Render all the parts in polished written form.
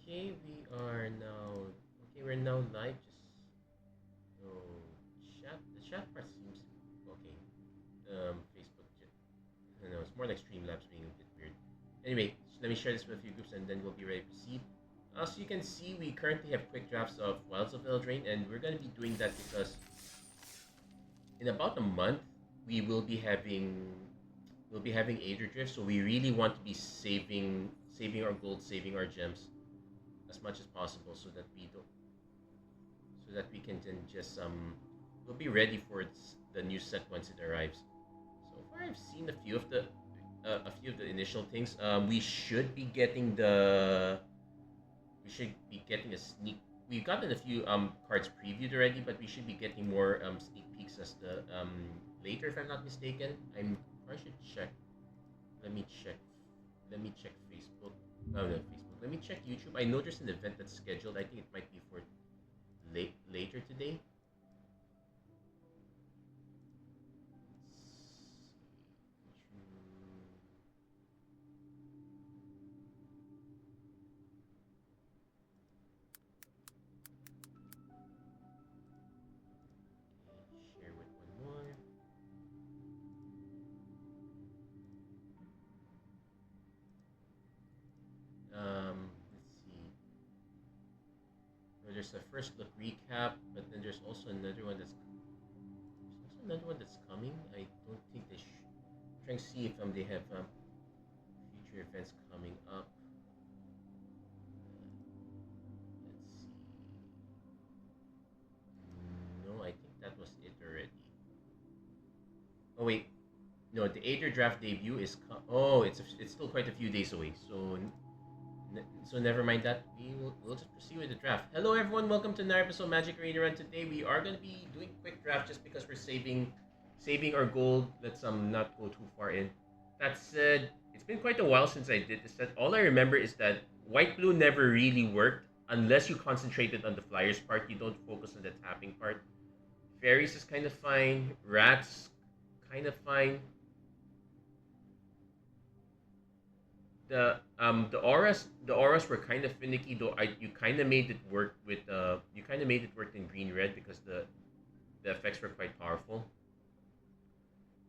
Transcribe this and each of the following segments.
Okay, we are now. Okay, we're now live. So chat. The chat part seems okay. Facebook. I don't know. It's more like Streamlabs being a bit weird. Anyway, let me share this with a few groups, and then we'll be ready to proceed. As you can see, we currently have quick drafts of Wilds of Eldraine, and we're going to be doing that because in about a month we will be having Aether Drift. So we really want to be saving our gold, saving our gems as much as possible, so that we can then just we'll be ready for the new set once it arrives. So far, I've seen a few of the initial things. We should be getting a sneak. We've gotten a few cards previewed already, but we should be getting more sneak peeks as the later, if I'm not mistaken. I should check. Let me check. Let me check Facebook. Oh no, Facebook. Let me check YouTube. I know there's an event that's scheduled. I think it might be for later today. Share with one more. Let's see. There's a first look recap, but then there's also another one that's coming. I don't think they should. Trying to see if they have future events coming up. Let's see. No, I think that was it already. Oh wait, no, the Aether draft debut is. It's still quite a few days away. So never mind that. We'll just proceed with the draft. Hello everyone, welcome to another episode of Magic Arena Run. Today we are going to be doing quick draft just because we're saving our gold. Let's not go too far in. That said, it's been quite a while since I did this set. All I remember is that white blue never really worked unless you concentrated on the flyers part. You don't focus on the tapping part. Fairies is kind of fine. Rats, kind of fine. The auras were kind of finicky though. You kind of made it work in green red because the effects were quite powerful.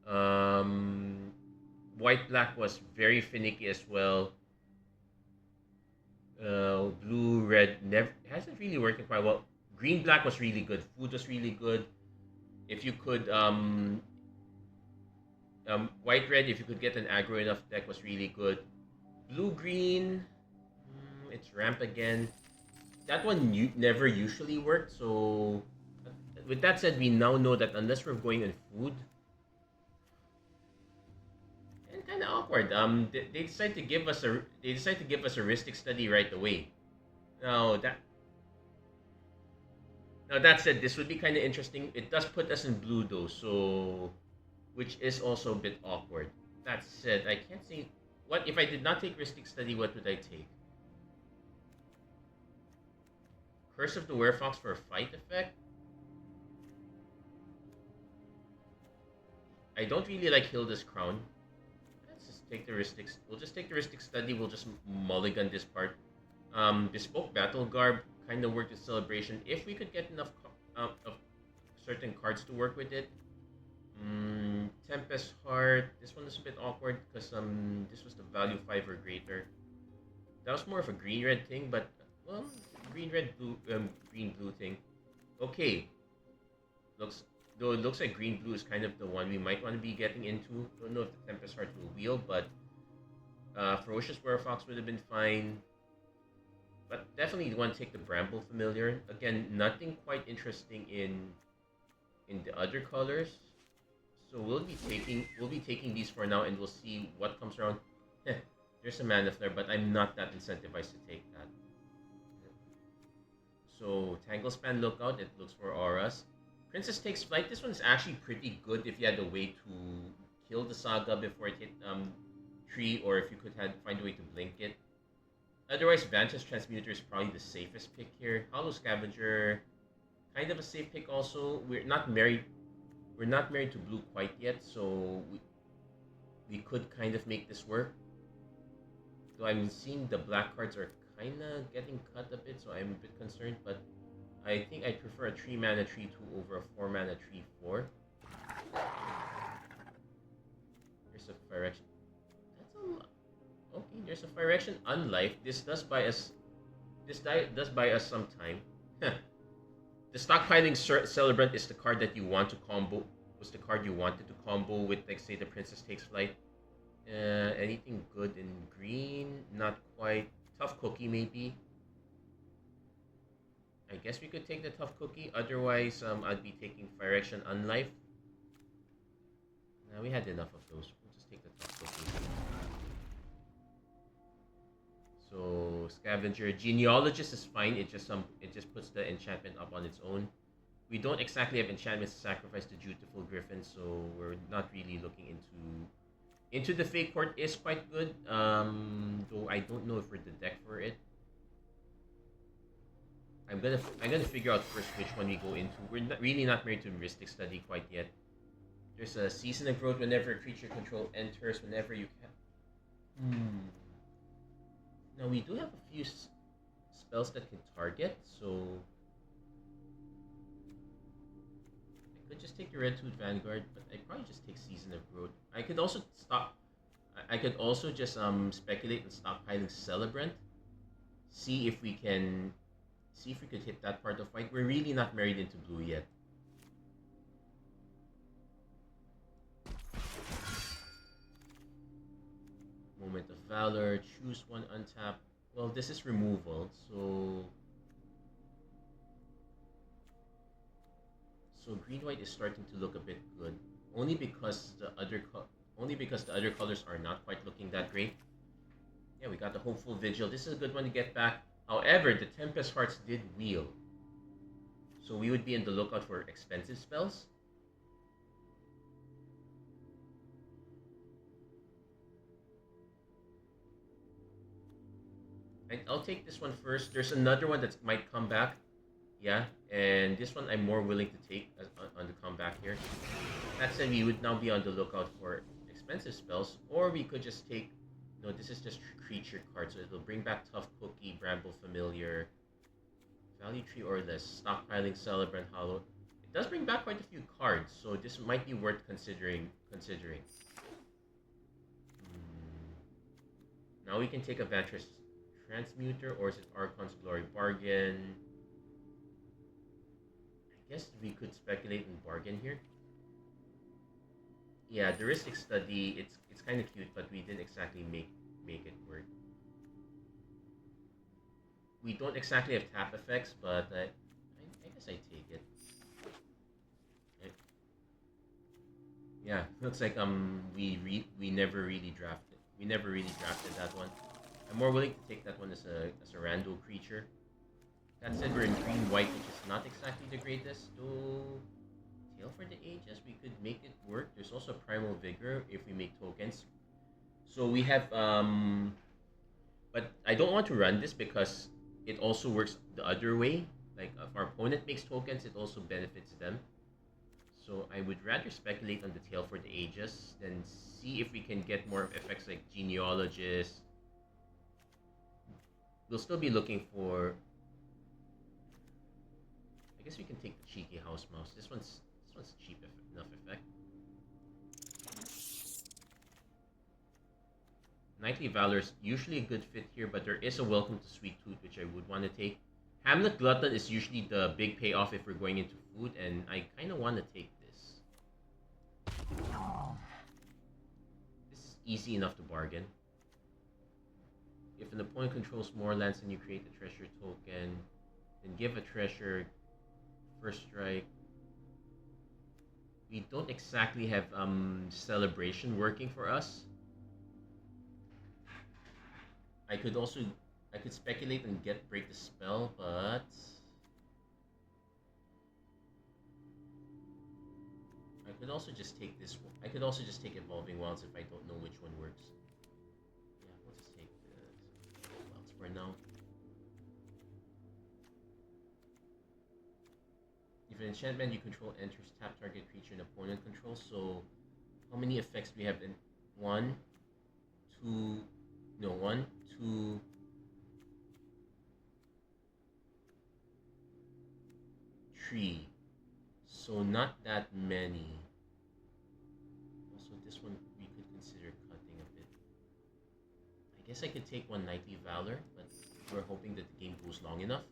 Um, White black was very finicky as well. Blue red never hasn't really worked quite well. Green black was really good. Food was really good. If you could white red, if you could get an aggro enough deck was really good. Blue green, it's ramp again. That one never usually worked. So with that said, we now know that unless we're going on food, and kind of awkward. They decide to give us a heuristic study right away. Now that now that said, this would be kind of interesting. It does put us in blue though, so which is also a bit awkward. That said, I can't see what if I did not take heuristic study. What would I take? Curse of the Werefox for a fight effect. I don't really like Hilda's Crown. Let's just take the heuristics. We'll just take the heuristic study. We'll just mulligan this part. Bespoke Battle Garb kind of worked with Celebration. If we could get enough of certain cards to work with it. Tempest Heart. This one is a bit awkward because this was the value 5 or greater. That was more of a green red thing, but well, green red blue green blue thing. Okay, it looks like green blue is kind of the one we might want to be getting into. Don't know if the Tempest Heart will wheel, but Ferocious Werefox would have been fine. But definitely want to take the Bramble Familiar. Again, nothing quite interesting in the other colors. So we'll be taking these for now, and we'll see what comes around. There's a Mana Flare, but I'm not that incentivized to take that. So Tanglespan Lookout, it looks for auras. Princess Takes Flight. This one's actually pretty good if you had a way to kill the Saga before it hit tree, or if you could find a way to blink it. Otherwise, Vantage Transmuter is probably the safest pick here. Hollow Scavenger, kind of a safe pick also. We're not married to blue quite yet, so we could kind of make this work. Though I'm seeing the black cards are kinda getting cut a bit, so I'm a bit concerned, but I think I prefer a 3 mana 3/2 over a 4 mana 3/4. There's a fire action. That's a lot. Okay, there's a fire action unlife. This does buy us. Does buy us some time. The stockpiling celebrant is the card that you want to combo. Was the card you wanted to combo with, like, say, the Princess Takes Flight. Anything good in green? Not quite. Tough Cookie, maybe. I guess we could take the Tough Cookie. Otherwise, I'd be taking Fire Action Unlife. Now we had enough of those. We'll just take the Tough Cookie. So Scavenger, Genealogist is fine. It just puts the enchantment up on its own. We don't exactly have enchantments to sacrifice the Dutiful Griffin, so we're not really looking into the Fake Court is quite good. Though I don't know if we're the deck for it. I'm gonna figure out first which one we go into. We're really not married to Mystic Study quite yet. There's a Season of Growth whenever a creature control enters, whenever you can. Now we do have a few spells that can target, so I could just take the Red Tooth Vanguard, but I'd probably just take Season of Growth. I could also just speculate on stockpiling Celebrant. See if we could hit that part of fight. We're really not married into blue yet. Moment of Valor, choose one, untap. Well, this is removal, so green-white is starting to look a bit good. Only because the other colors are not quite looking that great. Yeah, we got the Hopeful Vigil. This is a good one to get back. However, the Tempest Hearts did wheel, so we would be in the lookout for expensive spells. I'll take this one first. There's another one that might come back. Yeah, and this one I'm more willing to take on the comeback here. That said, we would now be on the lookout for expensive spells, or we could just take... No, this is just creature cards, so it'll bring back Tough Cookie, Bramble Familiar, Value Tree or less, Stockpiling Celebrant Hollow. It does bring back quite a few cards, so this might be worth considering. Now we can take a Vantress Transmuter, or is it Archon's Glory Bargain? I guess we could speculate in Bargain here. Yeah, the Heuristic Study, it's kind of cute, but we didn't exactly make it work. We don't exactly have tap effects, but I guess I take it. Yeah, looks like we never really drafted. We never really drafted that one. I'm more willing to take that one as a rando creature. That said, we're in green-white, which is not exactly the greatest. Though, Tail for the Ages, we could make it work. There's also Primal Vigor if we make tokens. So we have, but I don't want to run this because it also works the other way. Like, if our opponent makes tokens, it also benefits them. So I would rather speculate on the Tail for the Ages than see if we can get more effects like Genealogist. We'll still be looking for... I guess we can take the Cheeky House Mouse. This one's cheap enough effect. Knightly Valor is usually a good fit here, but there is a Welcome to Sweet Tooth, which I would want to take. Hamlet Glutton is usually the big payoff if we're going into food, and I kind of want to take this. This is easy enough to bargain. If an opponent controls more lands than you create a treasure token, then give a treasure. First strike. We don't exactly have Celebration working for us. I could speculate and break the spell, but I could also just take this one. I could also just take Evolving Wilds if I don't know which one works. Yeah, we'll just take the Wilds for now. If an enchantment you control enters, tap target creature and opponent controls. So, how many effects do we have in 1, 2, 3. So not that many. Also, this one we could consider cutting a bit. I guess I could take one Knightly Valor, but we're hoping that the game goes long enough.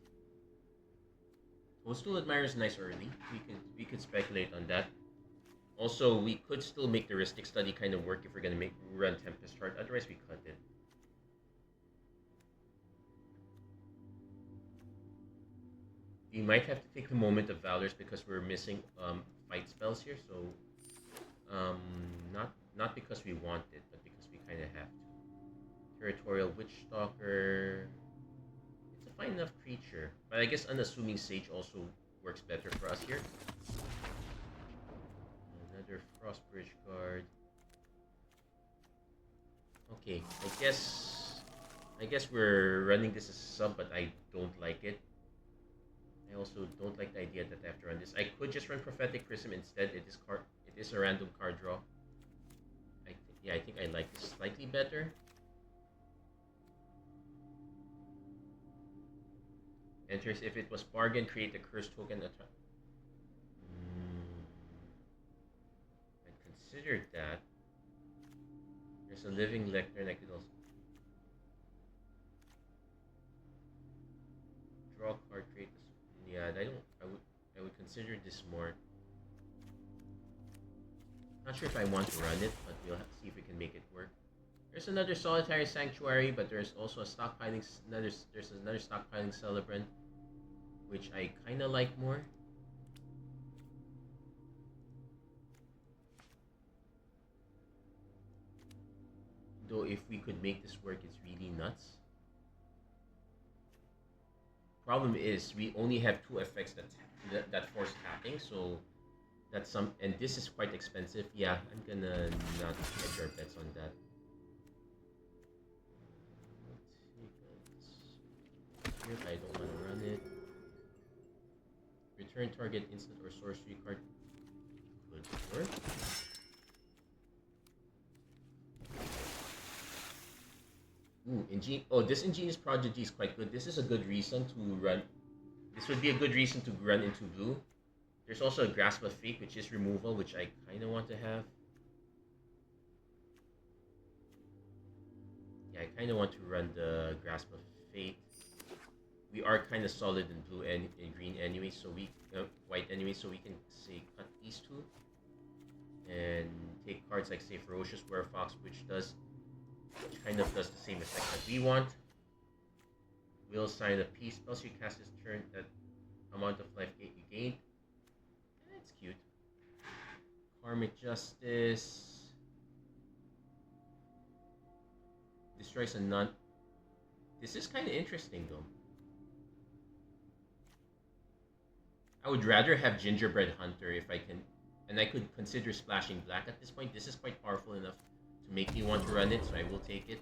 Coastal Admirer is nice early. We could speculate on that. Also, we could still make the Ristic Study kind of work if we're gonna run Tempest Heart. Otherwise, we cut it. We might have to take the Moment of Valors because we're missing fight spells here. So, not because we want it, but because we kind of have to. Territorial Witchstalker. It's a fine enough creature, but I guess Unassuming Sage also works better for us here. Another Frostbridge card. Okay, I guess we're running this as a sub, but I don't like it. I also don't like the idea that I have to run this. I could just run Prophetic Prism instead. It is a random card draw. I think I like this slightly better. Enters if it was bargain, create a curse token. I'd considered that. There's a Living Lectern. I could also draw a card, create this. Yeah, I would consider this more. Not sure if I want to run it, but we'll have to see if we can make it work. There's another Solitary Sanctuary, but there's also a stockpiling. There's another stockpiling Celebrant, which I kind of like more. Though if we could make this work, it's really nuts. Problem is, we only have 2 effects that force tapping, so that's some, and this is quite expensive. Yeah, I'm gonna not hedge our bets on that. Here, I don't want to run it. Return target instant or sorcery card could work. Ooh, this Ingenious Prodigy is quite good. This is a good reason to run. This would be a good reason to run into blue. There's also a Grasp of Fate, which is removal, which I kind of want to have. Yeah, I kind of want to run the Grasp of Fate. We are kind of solid in blue and in green anyway, so white anyway, so we can say cut these 2 and take cards like say Ferocious Werefox, which kind of does the same effect that we want. Will Sign of Peace. Spells you cast this turn, that amount of life you gain. That's cute. Karmic Justice. Destroys a non. This is kind of interesting though. I would rather have Gingerbread Hunter if I can, and I could consider splashing black at this point. This is quite powerful enough to make me want to run it, so I will take it.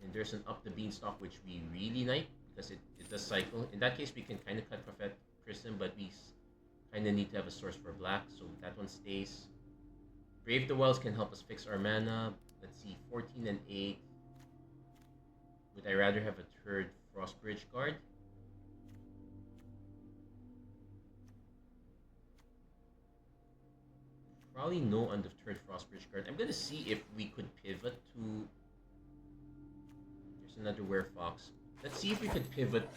And there's an Up the Beanstalk, which we really like because it does cycle. In that case, we can kind of cut Prophet Prism, but we kind of need to have a source for black, so that one stays. Brave the Wells can help us fix our mana. Let's see, 14 and 8. Would I rather have a 3rd Frostbridge card? Probably no on the 3rd Frostbridge card. I'm gonna see if we could pivot to. There's another Werefox. Let's see if we could pivot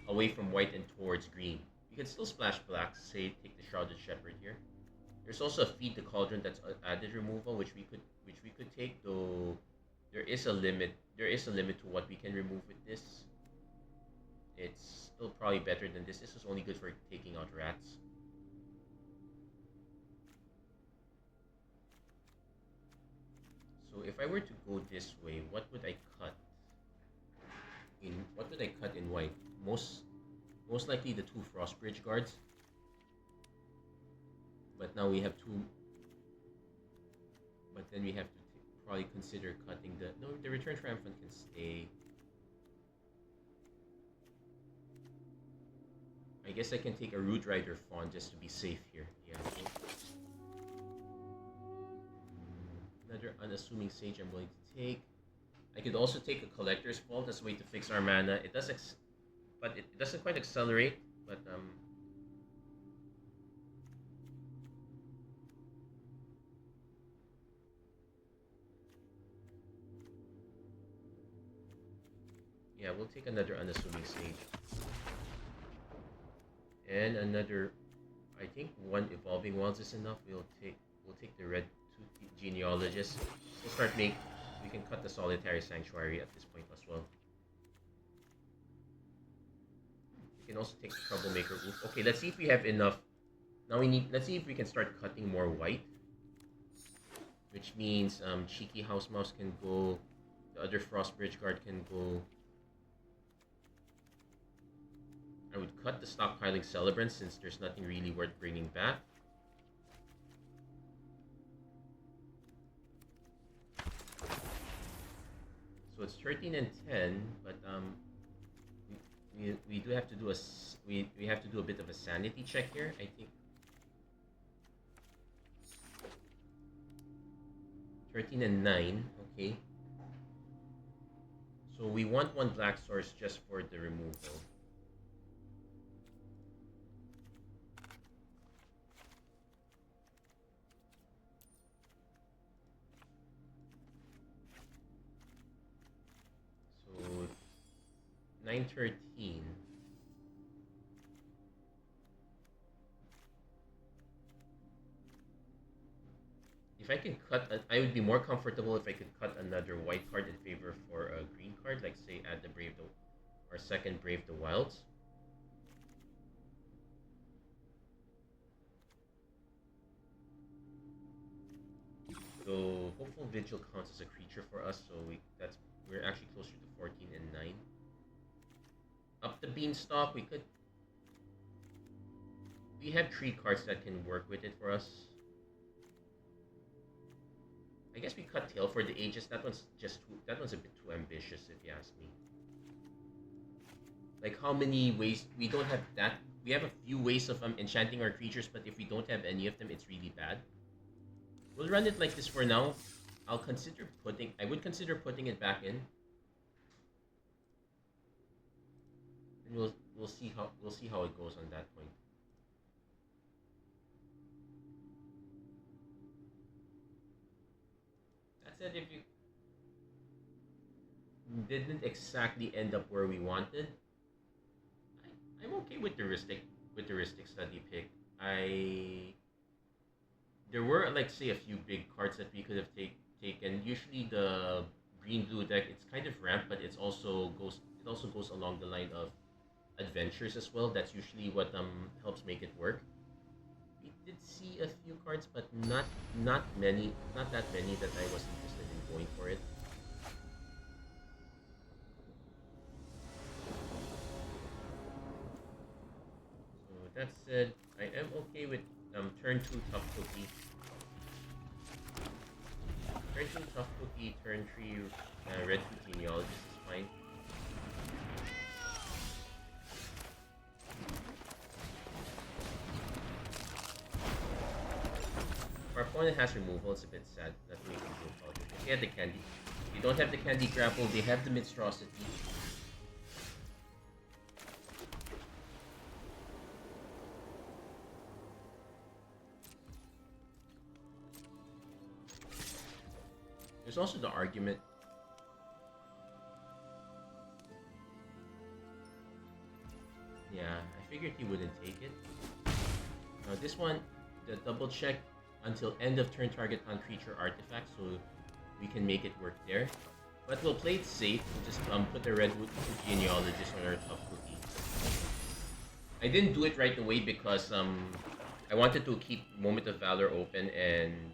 away from white and towards green. We could still splash black, say take the Shrouded Shepherd here. There's also a Feed the Cauldron that's added removal, which we could take, though there is a limit. There is a limit to what we can remove with this. It's still probably better than this. This is only good for taking out rats. So if I were to go this way, what would I cut? What would I cut in white? Most likely the 2 Frostbridge guards. But now we have 2. But then we have to probably consider cutting the Return Triumphant can stay. I guess I can take a Root Rider Fawn just to be safe here. Yeah. Another Unassuming Sage I'm going to take. I could also take a Collector's Vault as a way to fix our mana. It does, but it doesn't quite accelerate. But Yeah, we'll take another unassuming sage. And another, I think one evolving wilds is enough. We'll take the red two genealogist. We'll start we can cut the solitary sanctuary at this point as well. We can also take the troublemaker oof. Okay, let's see if we have enough. Now let's see if we can start cutting more white. Which means Cheeky House Mouse can go, the other Frostbridge Guard can go. I would cut the stockpiling Celebrant since there's nothing really worth bringing back. So it's 13 and 10, but we do have to do we have to do a bit of a sanity check here, I think. 13 and 9, okay. So we want one black source just for the removal. So 913. If I can I would be more comfortable if I could cut another white card in favor for a green card, like say add the or second Brave the Wilds. So Hopeful Vigil counts as a creature for us, so we're actually closer to 14 and 9. Up the Beanstalk, we have 3 cards that can work with it for us. I guess we cut Tail for the Ages. That one's a bit too ambitious if you ask me. Like how many ways we don't have that. We have a few ways of enchanting our creatures, but if we don't have any of them, it's really bad. We'll run it like this for now. I would consider putting it back in. And we'll see how it goes on that point. Said if you didn't exactly end up where we wanted, I'm okay with the Ristic Study pick. There were like say a few big cards that we could have taken. Usually the green-blue deck, it's kind of ramped, but it also goes along the line of adventures as well. That's usually what helps make it work. We did see a few cards, but not that many that I was interested in going for it. So that said, I am okay with turn 2 Tough Cookie. Turn 2 Tough Cookie, turn 3 Red 2 Genealogist is fine. Our opponent has removal, it's a bit sad. Nothing we can do about it. If they have the candy. If you don't have the candy grapple, they have the Minstrosity. There's also the argument. Yeah, I figured he wouldn't take it. Now this one, the double check until end of turn target on creature artifact, so we can make it work there. But we'll play it safe. We'll just put the Redwood Genealogist on our Tough Cookie. I didn't do it right away because I wanted to keep Moment of Valor open, and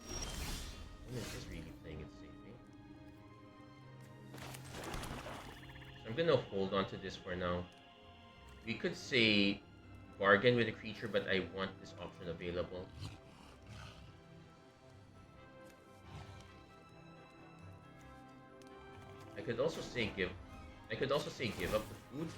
I'm just really playing it safe. So I'm gonna hold on to this for now. We could say bargain with a creature, but I want this option available. I could also say give up the food.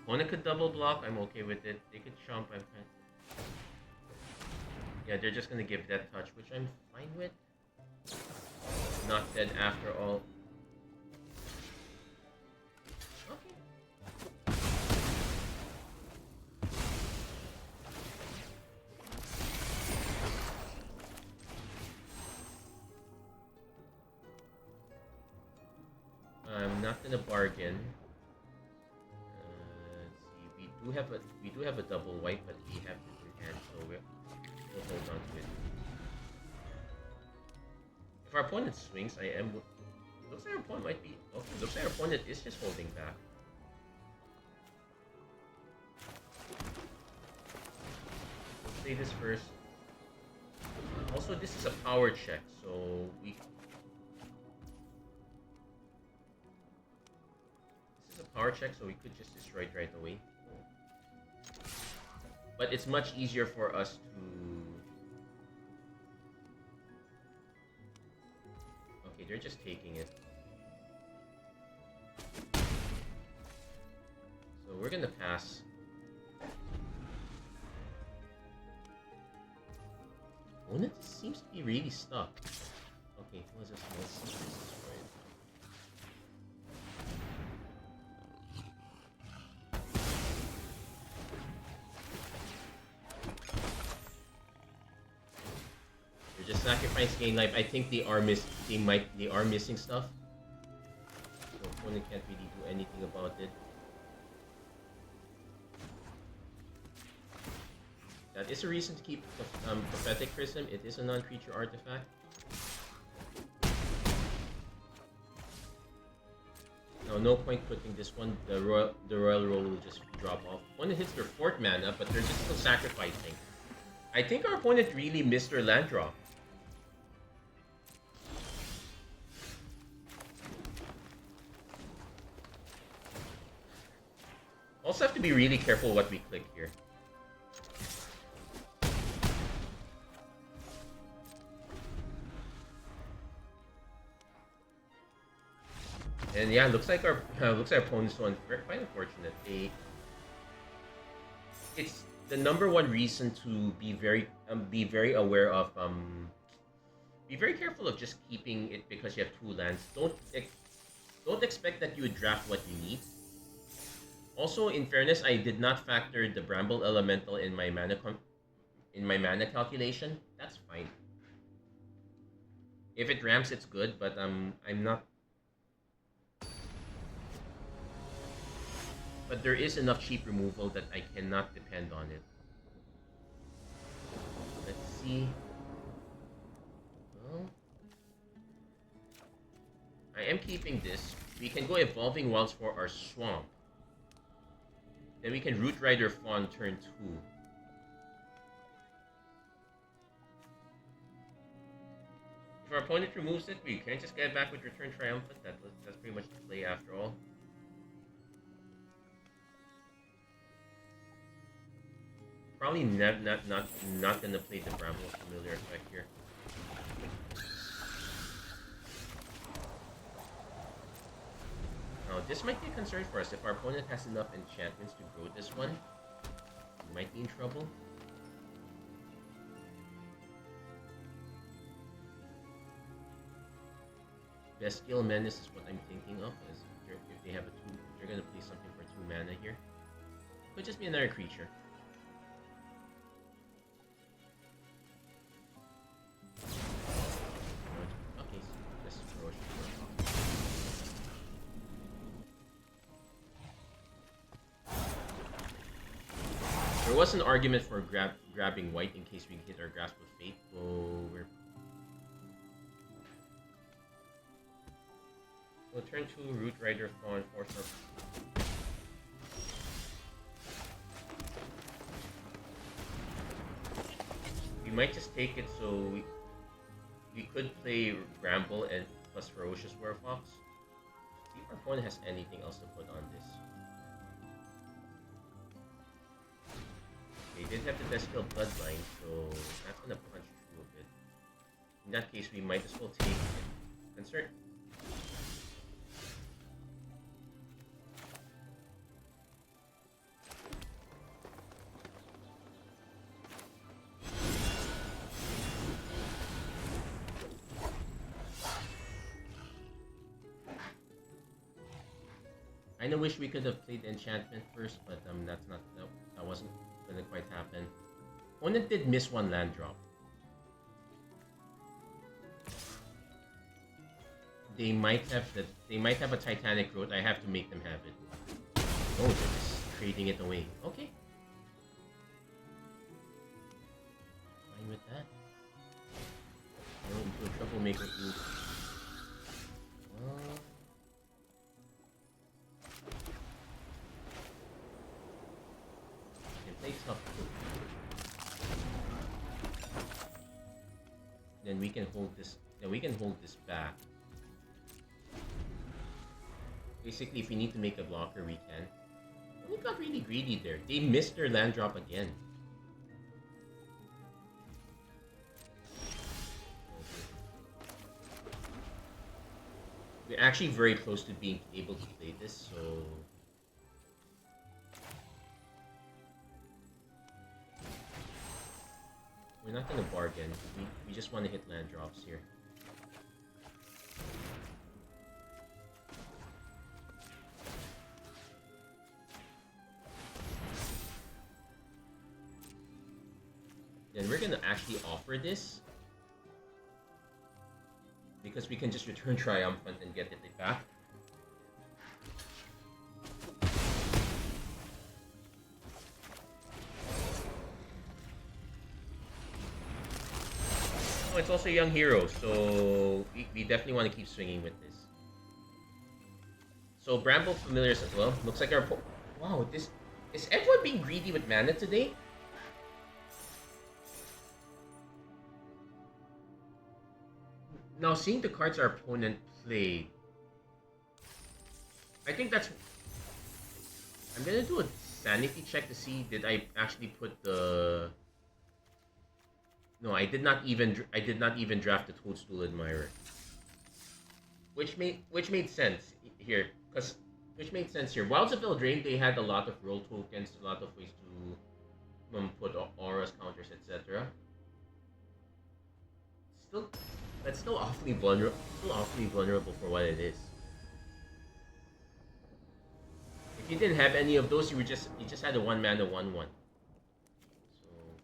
Opponent could double block, I'm okay with it. They could chomp, I'm fine. Yeah, they're just gonna give that touch, which I'm fine with. Not dead after all. Okay. not gonna bargain. Let's see. We do have a double white, but we have it in hand, so we'll hold on to it. If our opponent swings, I am. Looks like our opponent might be. Okay, looks like our opponent is just holding back. Let's play this first. Also, this is a power check, so we. This is a power check, so we could just destroy it right away. But it's much easier for us to. Okay, they're just taking it. So we're gonna pass. Opponent seems to be really stuck. Okay, what was this? They're just sacrificing gain life. I think they are missing stuff. So opponent can't really do anything about it. That is a reason to keep Prophetic Prism. It is a non-creature artifact. Now, no point putting this one. The royal roll will just drop off. When it hits their 4th mana, but they're just still sacrificing. I think our opponent really missed their land draw. Also have to be really careful what we click here. And yeah, looks like our opponent's one quite unfortunate. It's the number one reason to be very aware of be very careful of just keeping it because you have 2 lands. Don't expect that you would draft what you need. Also, in fairness, I did not factor the Bramble Elemental in my mana calculation. That's fine. If it ramps, it's good, but I'm not. But there is enough cheap removal that I cannot depend on it. Let's see. Well, I am keeping this. We can go Evolving Wilds for our Swamp. Then we can Root Rider Fawn turn 2. If our opponent removes it, we can just get back with Return Triumphant. That's pretty much the play after all. Probably not gonna play the Bramble Familiar effect here. Now this might be a concern for us. If our opponent has enough enchantments to grow this one, we might be in trouble. Bestial Menace is what I'm thinking of. As if they have if they're gonna play something for 2 mana here, could just be another creature. There was an argument for grabbing white in case we hit our Grasp of Fate. We'll turn 2 Root Rider Fawn, force up. We might just take it, so we could play Bramble and plus Ferocious Werefox. See if our opponent has anything else to put on this. They did have the Bestial Bloodline, so that's gonna punch through a bit. In that case, we might as well take it. Concern. I know, wish we could have played Enchantment first, but that wasn't gonna quite happen. Opponent did miss 1 land drop. they might have a Titanic Growth. I have to make them have it. Oh, they're just trading it away. Okay. Fine with that. Go into a troublemaker group. Well, they play tough too. Then we can hold this. Then we can hold this back. Basically, if we need to make a blocker, we can. We got really greedy there. They missed their land drop again. We're actually very close to being able to play this, so... We're not gonna bargain. We just want to hit land drops here. Then we're gonna actually offer this. Because we can just return Triumphant and get it back. Oh, it's also a young hero, so we definitely want to keep swinging with this. So Bramble Familiars as well. Looks like our... Wow, this... Is everyone being greedy with mana today? Now, seeing the cards our opponent played, I think that's... I'm gonna do a sanity check to see did I actually put the... No, I did not even draft the Toadstool Admirer, which made sense here, which made sense here. Wilds of Eldraine, they had a lot of roll tokens, a lot of ways to put auras, counters, etc. That's still awfully vulnerable for what it is. If you didn't have any of those, you just had a 1-mana 1/1.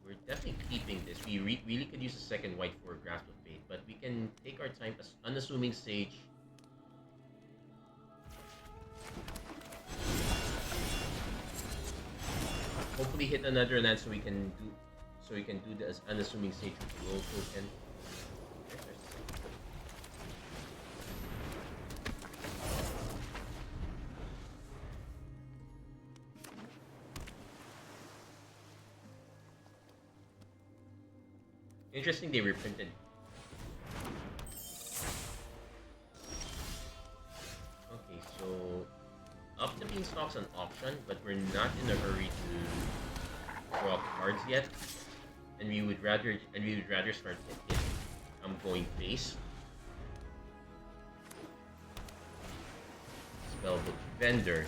We're definitely keeping this. We really could use a second white for Grasp of Fate, but we can take our time. Unassuming Sage. Hopefully hit another land so we can do the Unassuming Sage with the roll token. Interesting, they reprinted. Okay, so up the Beanstalk's an option, but we're not in a hurry to draw cards yet, and we would rather start it. I'm going face. Spellbook Vendor.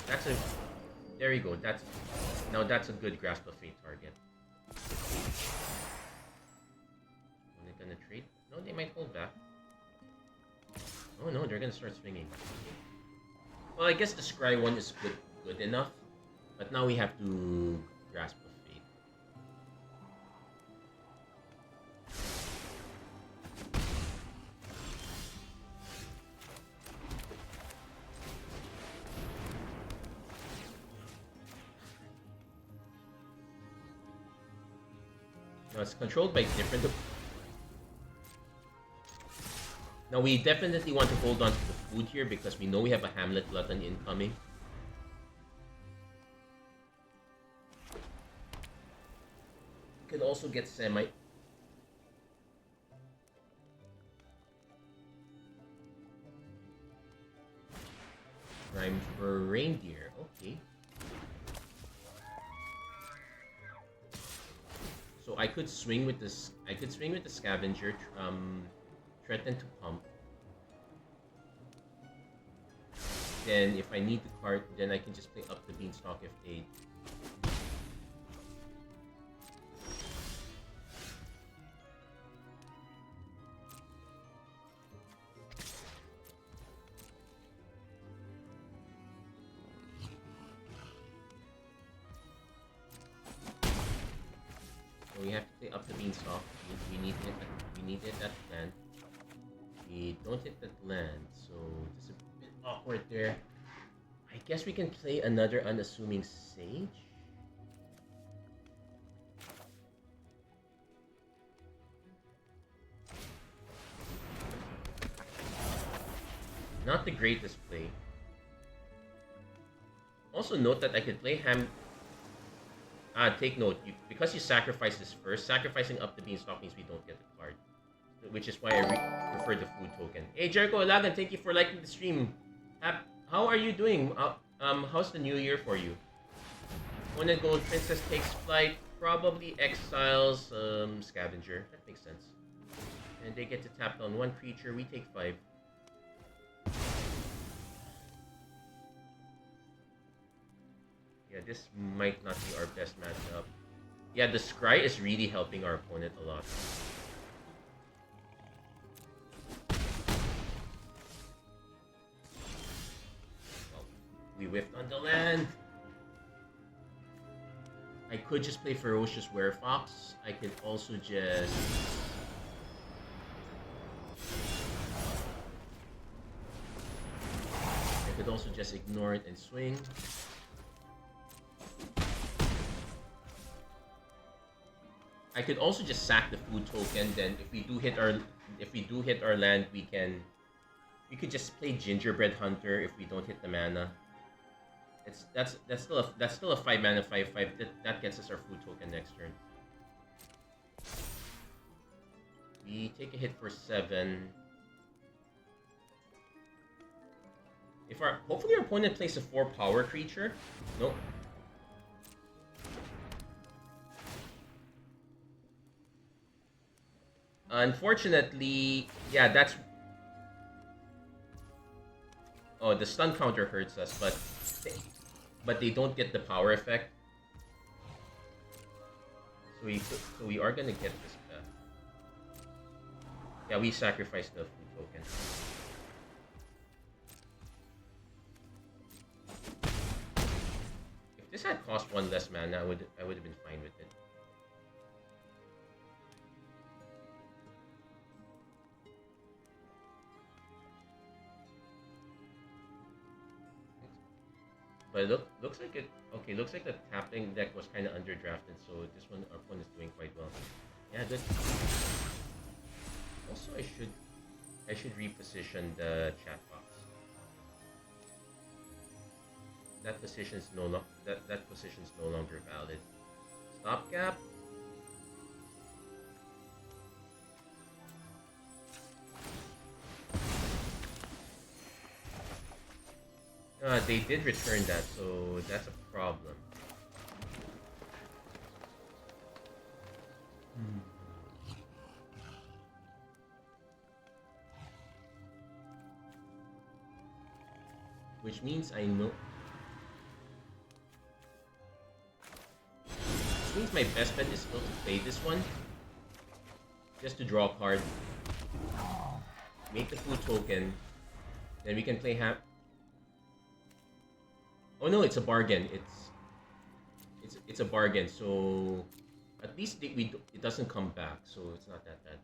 There you go. That's a good Grasp of Fate target. Gonna trade? No, they might hold back. Oh no, they're gonna start swinging. Well, I guess the Scry one is good enough, but now we have to Grasp of Fate. Now it's controlled by different. Now we definitely want to hold on to the food here because we know we have a Hamlet Glutton incoming. We could also get Semi. Rhyme for Reindeer, okay. So I could swing with this. I could swing with the Scavenger. Threaten to pump. Then if I need the card, then I can just play up the Beanstalk if they... So we have to play up the Beanstalk. We need it at land. We don't hit that land, so just a bit awkward there. I guess we can play another unassuming Sage. Not the greatest play. Also note that I could play Ham. Take note, because you sacrifice this first, sacrificing up the Beanstalk means we don't get the card. Which is why I prefer the food token. Hey Jericho Lagan, thank you for liking the stream. How are you doing? How's the new year for you? Opponent Gold Princess takes flight, probably exiles Scavenger. That makes sense. And they get to tap down one creature, we take 5. Yeah, this might not be our best matchup. Yeah, the Scry is really helping our opponent a lot. Well, we whiffed on the land. I could just play Ferocious Werefox. I could also just... I could also just ignore it and swing. I could also just sack the food token. Then, if we do hit our land, we could just play Gingerbread Hunter if we don't hit the mana. That's still a 5 mana 5/5. That gets us our food token next turn. We take a hit for 7. Hopefully our opponent plays a 4 power creature. Nope. Unfortunately, yeah, that's... Oh, the stun counter hurts us, but they don't get the power effect. So we are gonna get this back. Yeah, we sacrificed the food token. If this had cost 1 less mana, I would have been fine with it. But looks like it. Okay, looks like the tapping deck was kind of underdrafted, so this one our opponent is doing quite well. Yeah, good. Also, I should reposition the chat box. That position's no longer valid. Stopgap. They did return that, so that's a problem. Which means I know... Which means my best bet is still to play this one. Just to draw a card. Make the food token. Then we can play Oh no, it's a bargain. It's a bargain. So at least it doesn't come back. So it's not that bad.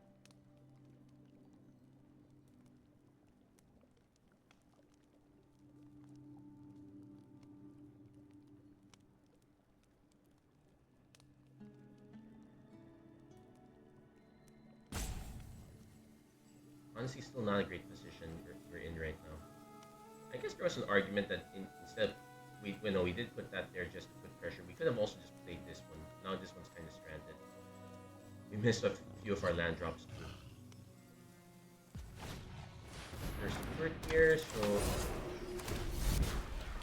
Honestly, still not a great position we're in right now. I guess there was an argument that instead we did put that there just to put pressure. We could have also just played this one. Now this one's kind of stranded. We missed a few of our land drops too. There's support here, so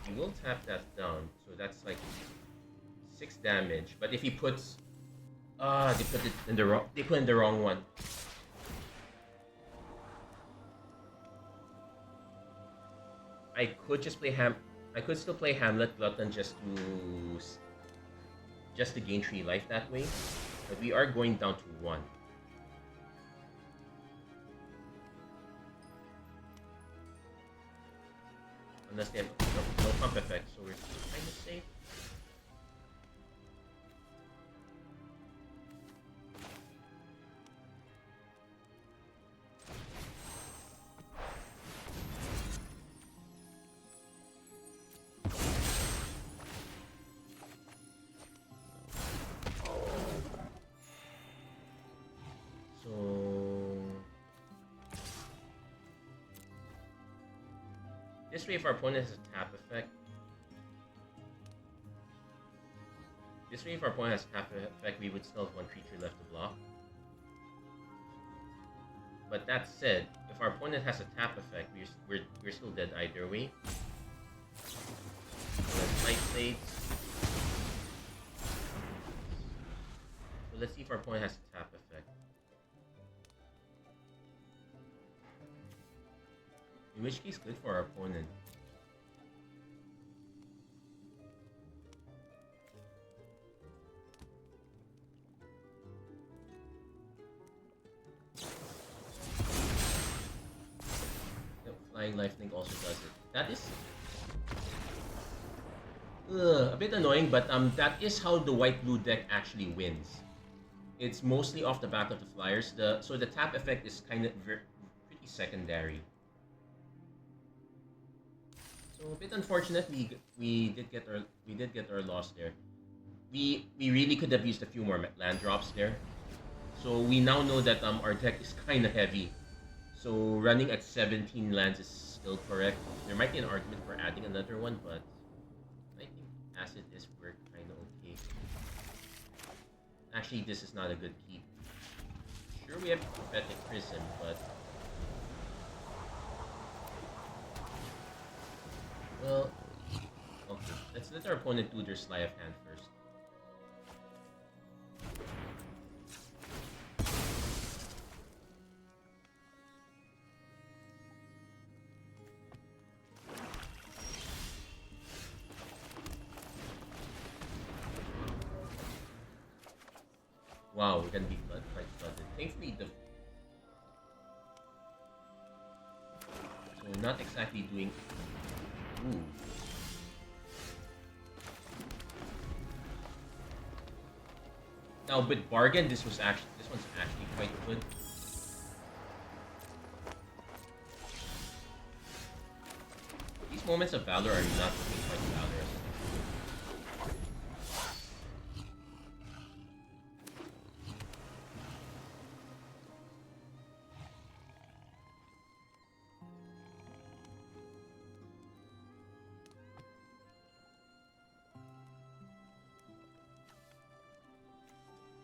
he will tap that down. So that's like 6 damage. But if he puts, they put in the wrong one. I could just play I could still play Hamlet Glutton just to gain 3 life that way, but we are going down to 1. Unless they have no pump effect, so we're kind of safe. This way, if our opponent has a tap effect, we would still have one creature left to block. But that said, if our opponent has a tap effect, we're still dead either way. Light Blades. So let's see if our opponent has a tap effect. In which case, good for our opponent. Flying Lifelink also does it. That is a bit annoying, but that is how the white-blue deck actually wins. It's mostly off the back of the flyers. So the tap effect is kind of pretty secondary. So a bit unfortunate. We did get our loss there. We really could have used a few more land drops there. So we now know that our deck is kind of heavy. So running at 17 lands is still correct. There might be an argument for adding another one, but I think as it is, we're kind of okay. Actually, this is not a good keep. Sure, we have Prophetic Prism, but well, okay. Let's let our opponent do their Sleight of Hand first. Wow, we're gonna be quite flooded. Thankfully, so not exactly doing. Ooh. Now, with Bargain, this one's actually quite good. These moments of valor are not looking quite valorous.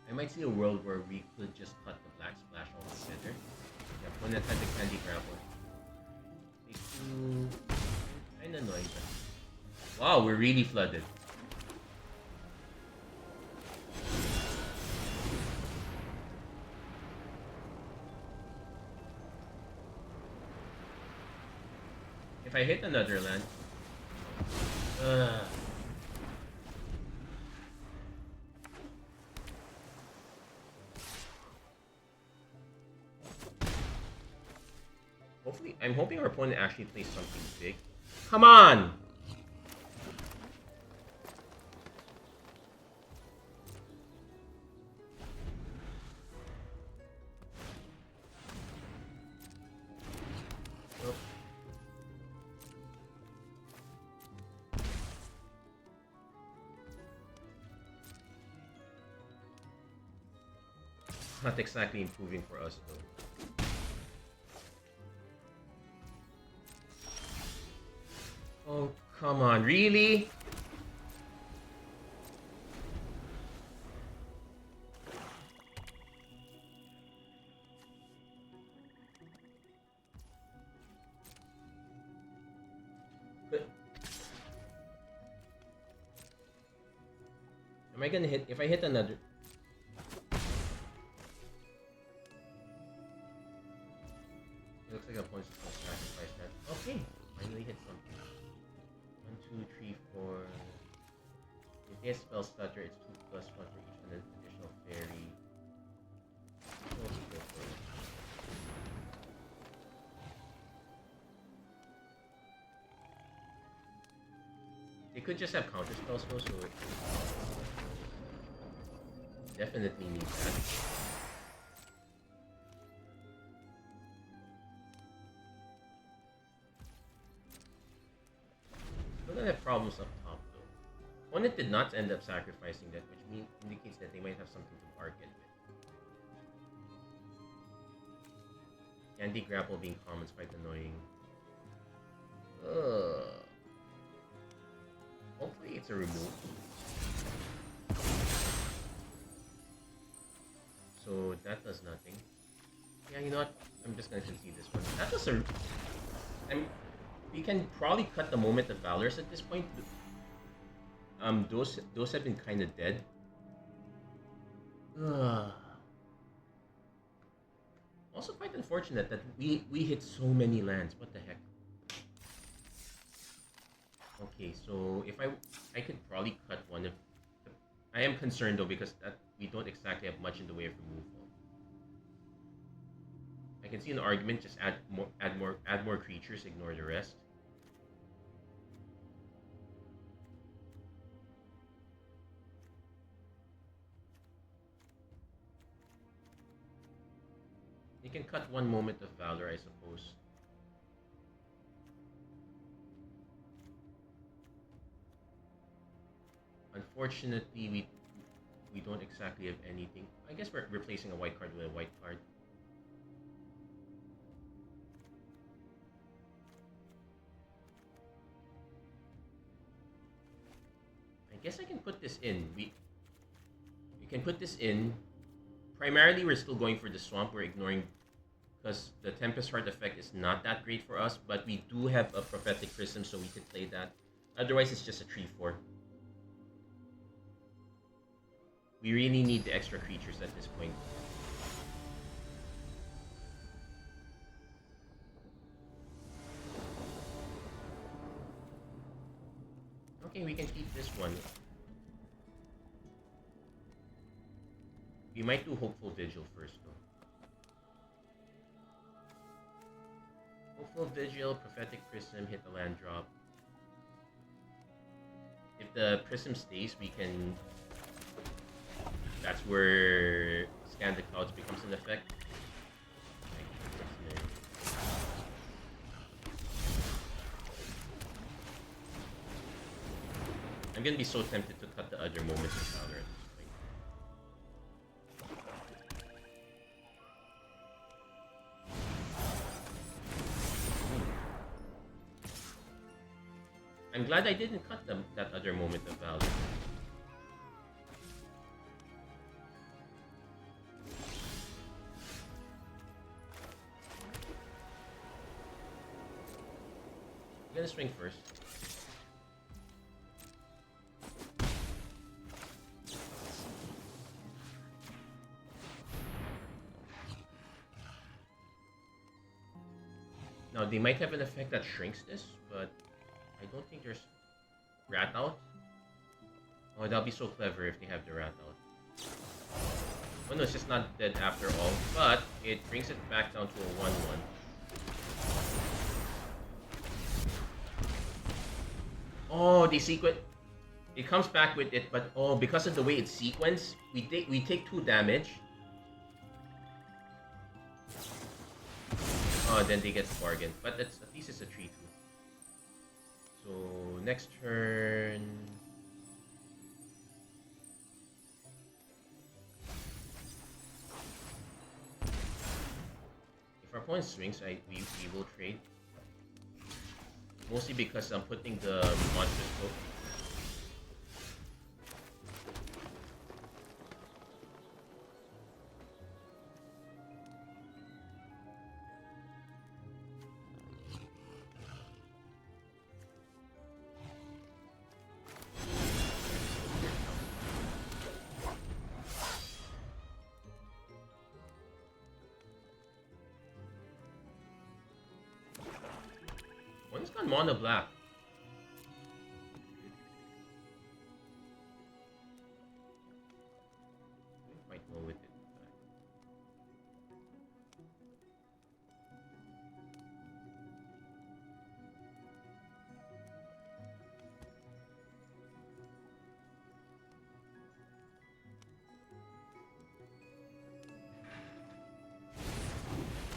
I might see a world where we could just cut the black splash altogether. Yeah, when I cut the Candy Grapple. Takes two. Kinda annoying. Wow, we're really flooded. If I hit another land. Hopefully, I'm hoping our opponent actually plays something big. Come on! Nope. Not exactly improving for us though. Oh, come on, really? But am I gonna hit? If I hit another. It looks like a opponent's just gonna sacrifice that. Okay, finally hit something. 1, 2, 3, 4. If he has spell stutter, it's 2+1 for each one, and additional fairy. So let's go for it. They could just have counter spells though, so it definitely need that. We're gonna have problems up top though. Opponent did not end up sacrificing that, which indicates that they might have something to bargain with. Candy Grapple being common is quite annoying. Hopefully it's a remove. So that does nothing. Yeah, you know what? I'm just gonna concede this one. That was a... we can probably cut the Moment of Valors at this point. Those have been kind of dead. Also quite unfortunate that we hit so many lands. What the heck? Okay, so if I could probably cut one of... I am concerned though because that we don't exactly have much in the way of removal. I can see an argument, just add more creatures, ignore the rest. You can cut one Moment of Valor, I suppose. Unfortunately, we don't exactly have anything. I guess we're replacing a white card with a white card. I guess I can put this in. We can put this in. Primarily, we're still going for the swamp. We're ignoring because the Tempest Heart effect is not that great for us, but we do have a Prophetic Prism, so we could play that. Otherwise, it's just a 3/4. We really need the extra creatures at this point. Okay, we can keep this one. We might do Hopeful Vigil first, though. Hopeful Vigil, Prophetic Prism, hit the land drop. If the Prism stays, we can... That's where Scan the Clouds becomes an effect. I'm gonna be so tempted to cut the other Moments of Valor at this point. I'm glad I didn't cut that other Moment of Valor. I'm gonna swing first. Now, they might have an effect that shrinks this, but I don't think there's Rat Out. Oh, that'll be so clever if they have the Rat Out. Oh no, it's just not dead after all, but it brings it back down to a 1/1. Oh, they sequence. It comes back with it, but oh, because of the way it's sequenced, we take 2 damage. Oh, then they get bargained, but at least it's a 3/2. So next turn. If our opponent swings, we will trade. Mostly because I'm putting the monster scope. One's gone mono black. Doing quite well with it.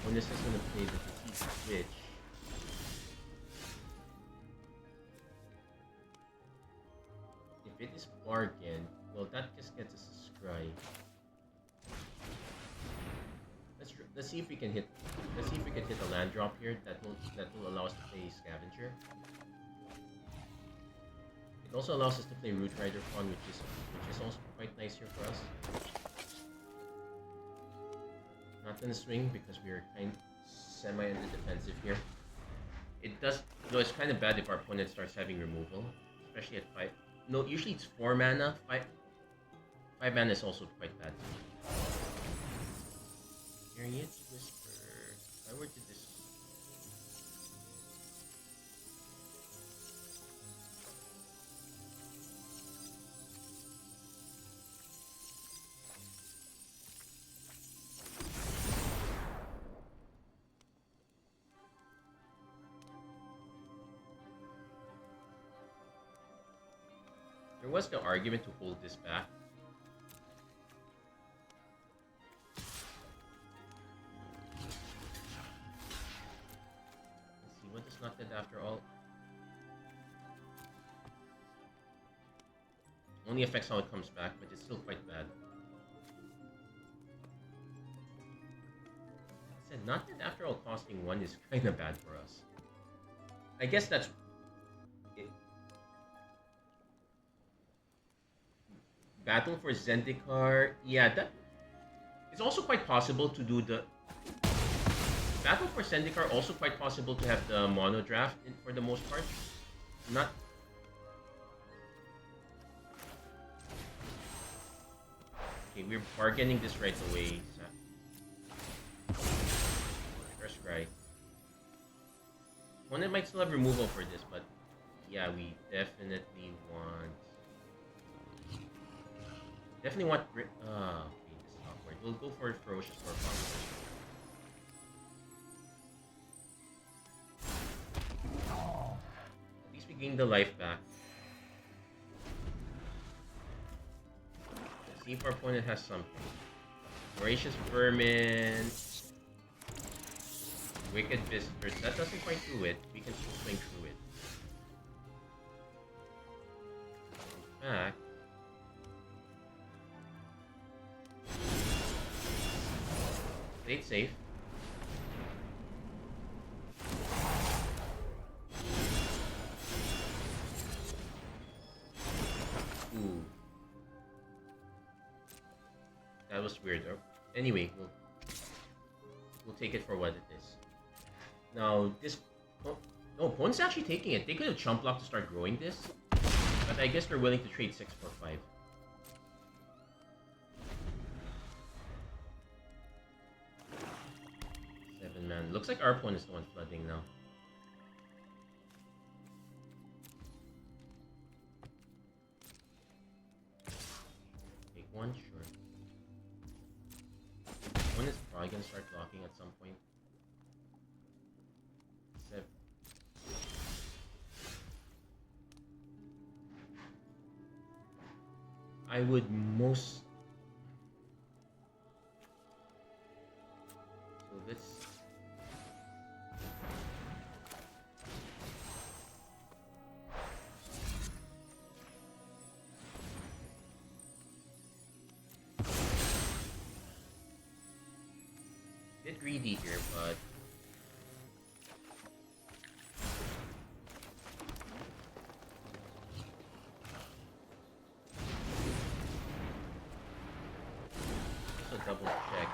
When this is gonna play the Petite Switch. If it is bargain, well, that just gets us a scry. Let's see if we can hit. Let's see if we can hit a land drop here. That will allow us to play Scavenger. It also allows us to play Root Rider Pawn, which is also quite nice here for us. Not gonna swing because we are kind semi on the defensive here. It does, though. It's kind of bad if our opponent starts having removal, especially at 5. No, usually it's 4 mana. 5 mana is also quite bad. Harriet's Whisper. If I were to this. There was the argument to hold this back. Let's see, what is not dead after all? Only affects how it comes back, but it's still quite bad. I said, not dead after all costing 1 is kinda bad for us. I guess that's it. Battle for Zendikar, yeah, that it's also quite possible to do the Battle for Zendikar. Also quite possible to have the mono draft for the most part. Not. Okay, we're bargaining this right away. First cry. One might still have removal for this, but yeah, we definitely want. Okay, this is awkward. We'll go for Ferocious Warpath. At least we gain the life back. Let's see if our opponent has something. Voracious Vermin. Wicked Visitors. That doesn't quite do it. We can still swing through it. In fact, play it safe. Ooh. That was weird. Anyway, we'll take it for what it is. Now, this... Oh, no, opponent's actually taking it. They could have chump blocked to start growing this. But I guess they're willing to trade 6 for 5. Man, looks like our opponent is the one flooding now. Take one, sure. One is probably gonna start blocking at some point. Except I would most. So let's. Bit greedy here, but also double check.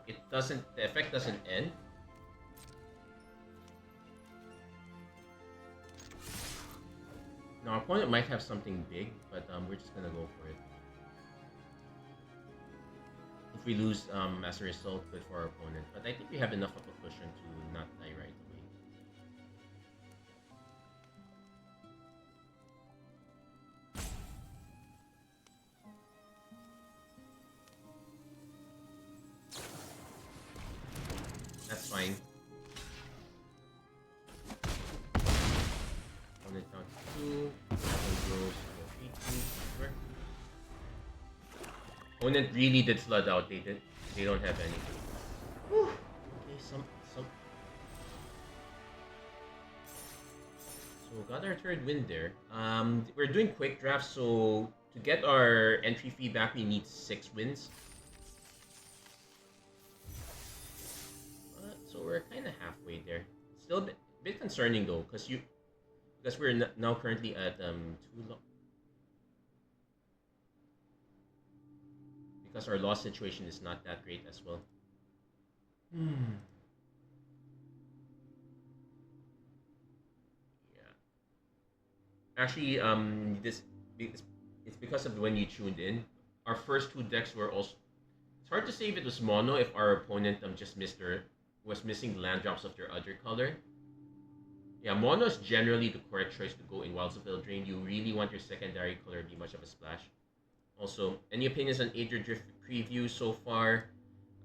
It doesn't. The effect doesn't end. Now our opponent might have something big, but we're just gonna go for it. If we lose Master Assault, good for our opponent. But I think we have enough of a cushion to not die right away. That's fine. Opponent down to 2. That one grows to 18. Sure. Opponent really did flood out. They don't have anything. Whew. Okay, some. So got our third win there. We're doing quick drafts, so to get our entry fee back, we need 6 wins. we're kind of halfway there. Still a bit concerning though, because we're now currently at because our loss situation is not that great as well. Yeah. Actually, it's because of when you tuned in. Our first two decks were also. It's hard to say if it was mono if our opponent just was missing the land drops of their other color. Yeah, mono is generally the correct choice to go in Wilds of Eldraine. You really want your secondary color to be much of a splash. Also, any opinions on Aether Drift preview so far?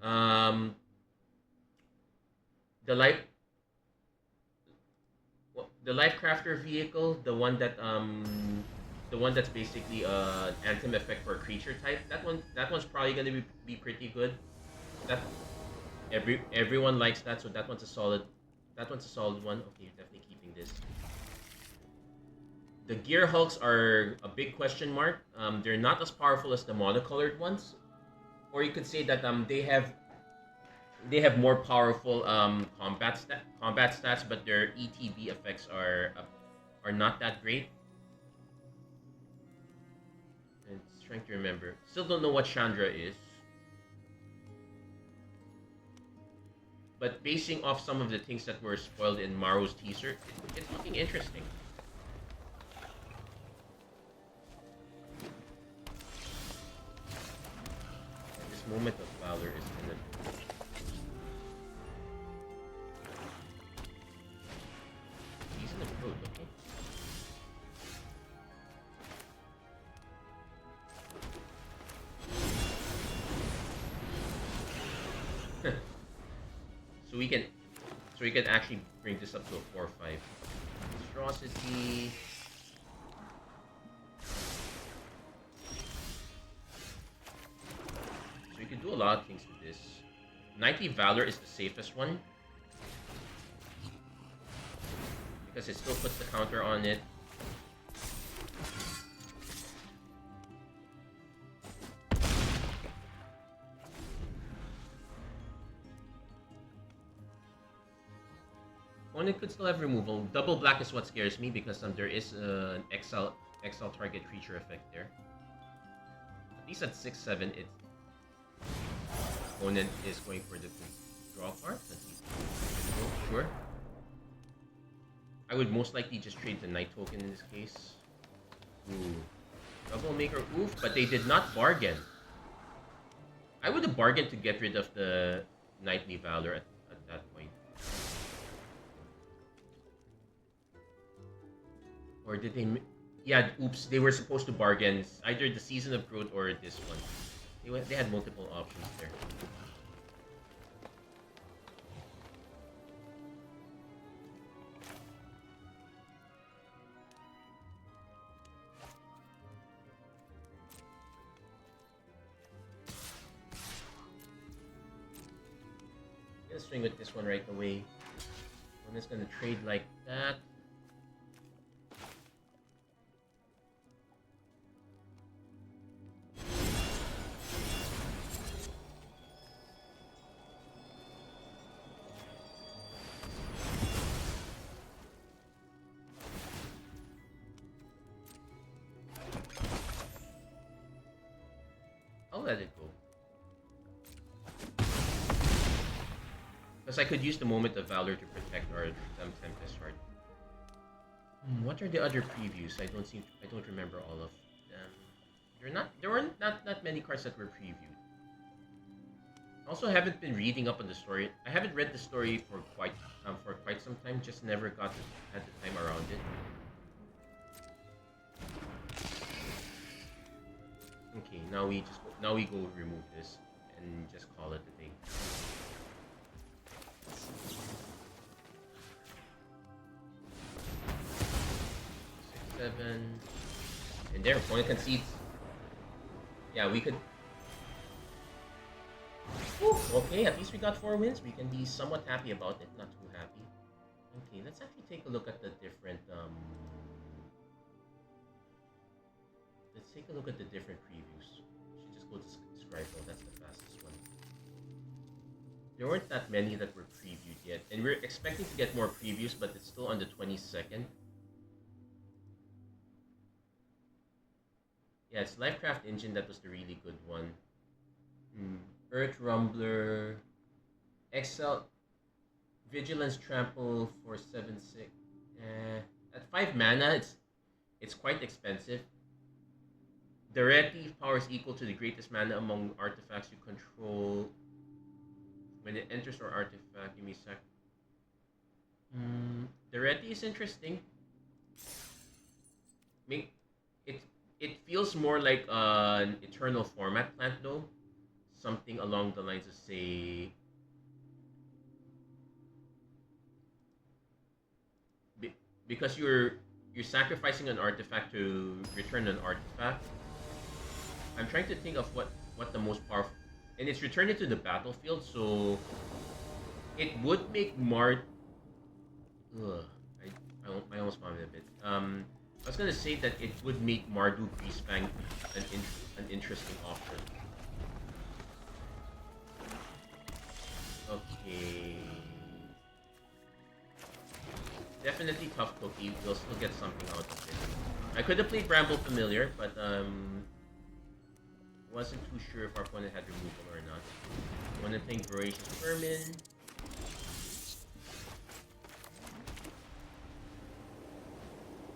Um, the life the Life Crafter vehicle, the one that's basically an anthem effect for a creature type. That one's probably gonna be pretty good. That everyone likes that, so that one's a solid one. Okay, you're definitely keeping this. The Gear Hulks are a big question mark. They're not as powerful as the monocolored ones, or you could say that they have more powerful combat stats, but their ETB effects are not that great. And trying to remember, still don't know what Chandra is, but basing off some of the things that were spoiled in Maro's teaser, it's looking interesting. This moment of valor is gonna. Season of Growth, okay. So we can actually bring this up to a 4/5. Monstrosity. So you can do a lot of things with this. Knightly Valor is the safest one, because it still puts the counter on it. Opponent could still have removal. Double black is what scares me, because there is an exile target creature effect there. At least at 6/7, it opponent is going for the draw card. Sure. I would most likely just trade the Knight token in this case. Ooh. Double Maker, oof, but they did not bargain. I would have bargained to get rid of the Knightly Valor at that point. Or did they... Yeah, oops, they were supposed to bargain either the Season of Growth or this one. They had multiple options there. Let's swing with this one right away. One is gonna trade like that. I'll let it go. Because I could use the Moment of Valor to protect our Tempest Heart. What are the other previews? I don't remember all of them. There weren't not many cards that were previewed. I also haven't been reading up on the story. I haven't read the story for quite some time. Just never had the time around it. Okay, now we go remove this and just call it a day. 6/7, and their opponent concedes. Yeah, we could. Whew, okay, at least we got 4 wins. We can be somewhat happy about it, not too happy. Okay, let's actually take a look at the different Let's take a look at the different previews. We should just go to Scribble. That's the fastest one. There weren't that many that were previewed yet, and we're expecting to get more previews, but it's still on the 22nd. Yeah, it's Lifecraft Engine that was the really good one. Earth Rumbler, Excel, Vigilance Trample for 7/6. At 5 mana, it's quite expensive. The red thief power is equal to the greatest mana among artifacts you control. When it enters our artifact, you may sack. The red thief is interesting. Make it. It feels more like an eternal format plant though. Something along the lines of say. Because you're sacrificing an artifact to return an artifact. I'm trying to think of what the most powerful, and it's returned it to the battlefield, so it would make Mard. I almost found it a bit. I was gonna say that it would make Mardu Greasefang an interesting option. Okay. Definitely tough cookie. We'll still get something out of it. I could have played Bramble Familiar, but wasn't too sure if our opponent had removal or not. Wanna think Voracious Vermin.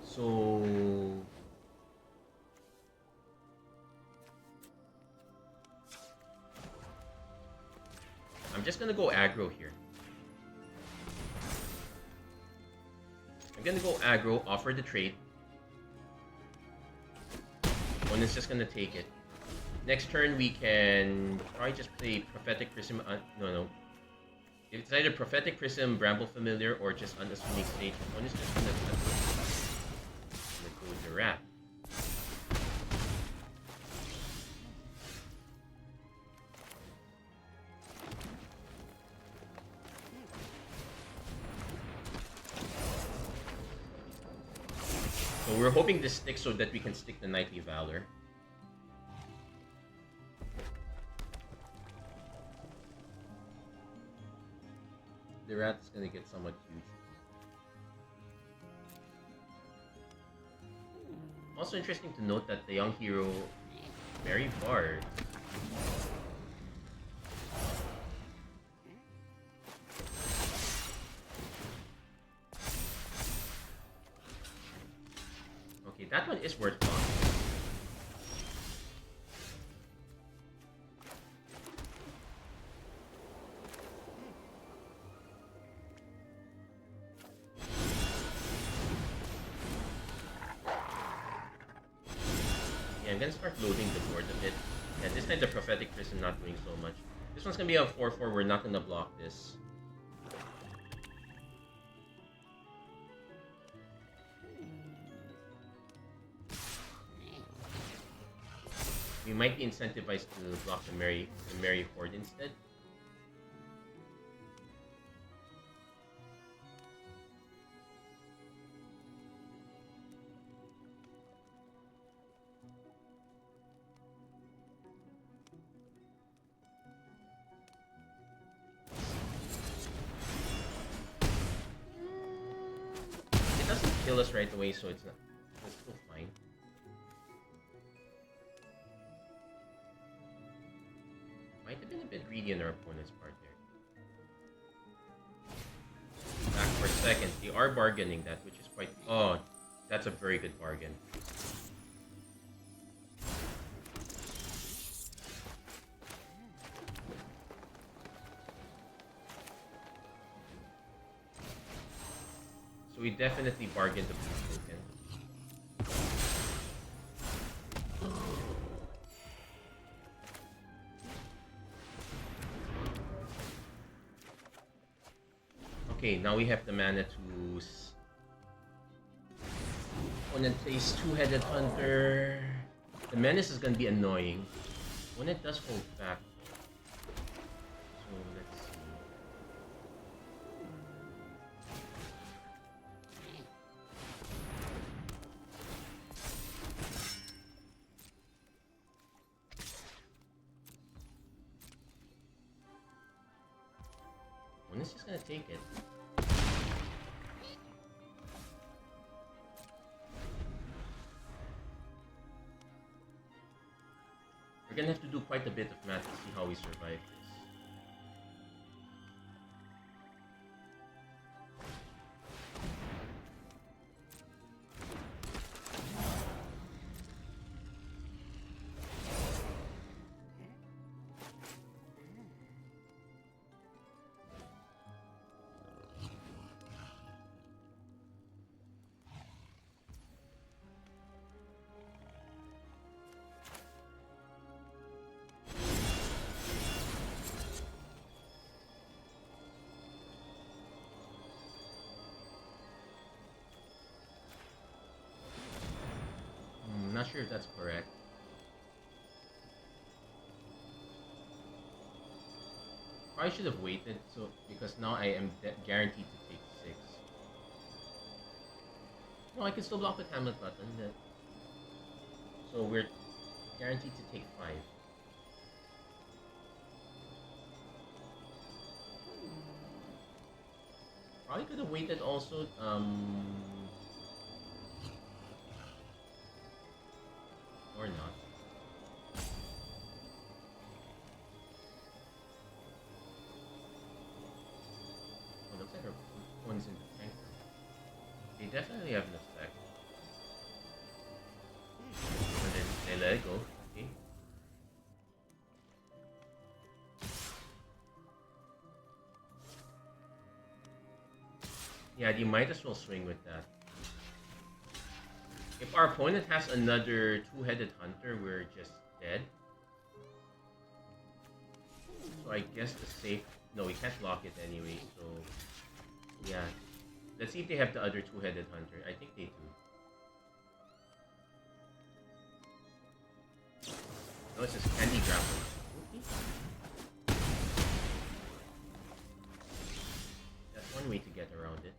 So I'm just gonna go aggro here. I'm gonna go aggro, offer the trade. Opponent's just gonna take it. Next turn we can probably just play Prophetic Prism. No. It's either Prophetic Prism, Bramble Familiar, or just Unassuming Stage. Opponent's just gonna go with the Rat. So we're hoping this sticks so that we can stick the Knightly Valor. The rat is gonna get somewhat huge. Also interesting to note that the young hero, Mary Bard. Okay, that one is worth blocking. I'm gonna start loading the board a bit. Yeah, this time the Prophetic Prism not doing so much. This one's gonna be a 4/4, we're not gonna block this. We might be incentivized to block the Mary Horde instead. Kill us right away, so it's still fine. Might have been a bit greedy on our opponent's part there. Back for a second. They are bargaining that, which is quite... Oh, that's a very good bargain. We definitely bargained the blue token. Okay, now we have the mana to... Opponent plays Two-Headed Hunter. The Menace is gonna be annoying. Opponent does hold back. So let's see. It's just gonna take it. We're gonna have to do quite a bit of math to see how we survive this. Not sure if that's correct. Probably should have waited, so because now I am guaranteed to take 6. No, I can still block with Hamlet button. So we're guaranteed to take 5. Probably could have waited also. Or not. Oh, looks like our one's in the tank. They definitely have an effect. But then they let it go. Okay. Yeah, you might as well swing with that. If our opponent has another two-headed hunter, we're just dead. So I guess the safe... No, we can't lock it anyway, so... Yeah. Let's see if they have the other two-headed hunter. I think they do. No, it's just candy grapple. Okay. That's one way to get around it.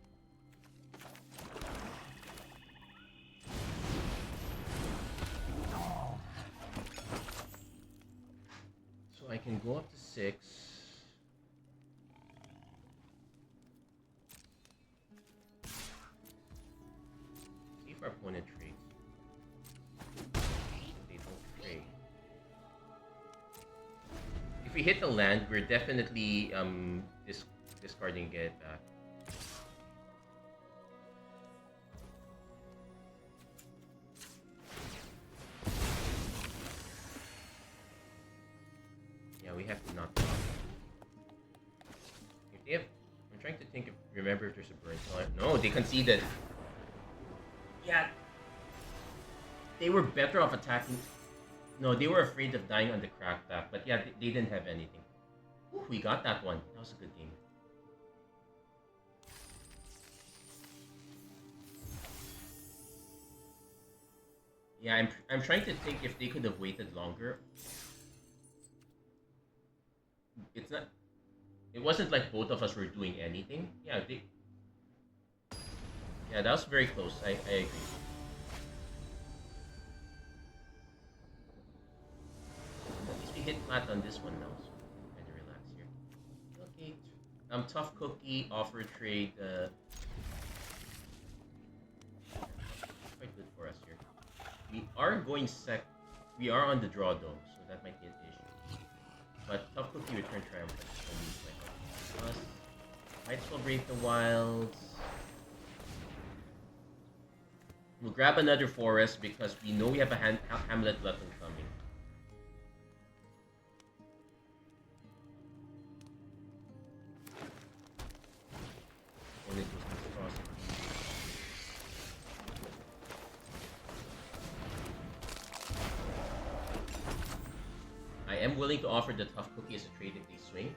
So I can go up to 6. See if our opponent trades. They don't trade. If we hit the land, we're definitely discarding get it back. We have to not block. If they have, I'm trying to think if remember if there's a burn. No, they conceded. Yeah, they were better off attacking. No, they were afraid of dying on the crackback. But yeah, they didn't have anything. Ooh, we got that one. That was a good game. Yeah, I'm trying to think if they could have waited longer. It's not. It wasn't like both of us were doing anything. Yeah, yeah, that was very close. I agree. At least we hit flat on this one now, so kind of relax here. Okay. Tough cookie offer trade. Quite good for us here. We are going sec. We are on the draw though, so that might be an issue. But Tough Cookie return triumph. Plus, might as well Brave the Wilds. We'll grab another forest because we know we have a Hamlet button coming. I am willing to offer the Tough Cookie as a trade if they swing.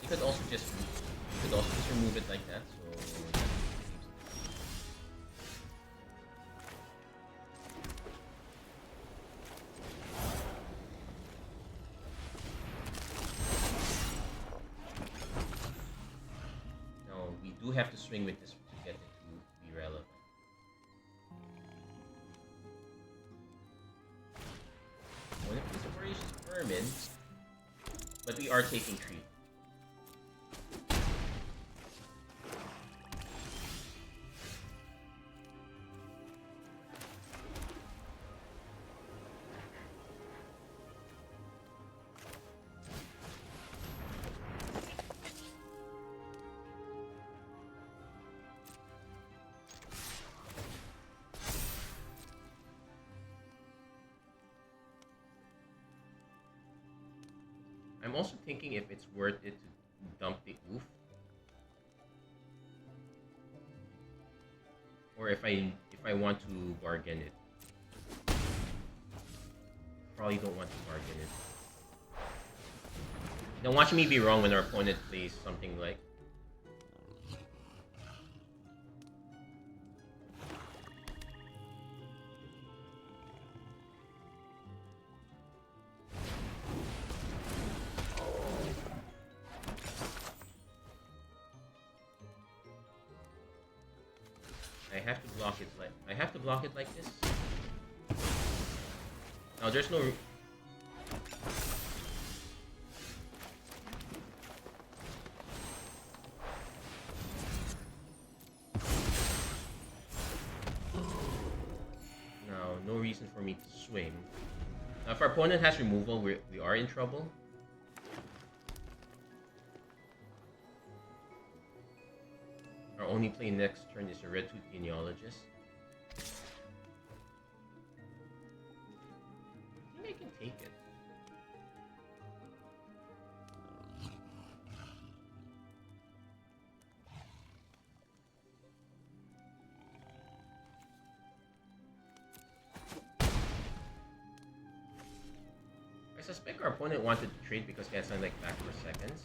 You could also just remove it like that. So no, we do have to swing with this to get it to be relevant. What if this Voracious Vermin? But we are taking 3. I'm also thinking if it's worth it to dump the oof, or if I want to bargain it. Probably don't want to bargain it. Now watch me be wrong when our opponent plays something like I have to block it like this. Now there's no reason for me to swing. Now if our opponent has removal, we are in trouble. Our only play next turn is a Red Tooth Genealogist. I think I can take it. I suspect our opponent wanted to trade because he had something like back for seconds.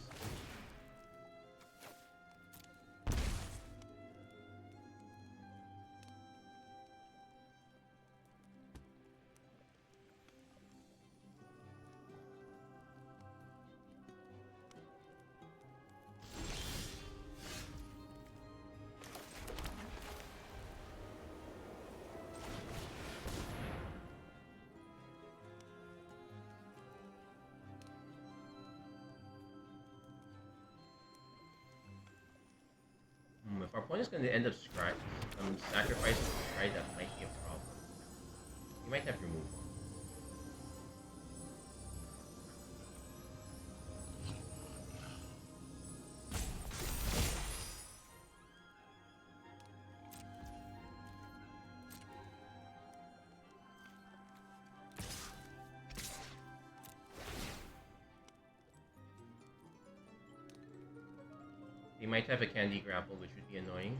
If our opponent's going to end up sacrificing to Scry, that might be a problem. He might have removal. They might have a Candy Grapple, which would be annoying.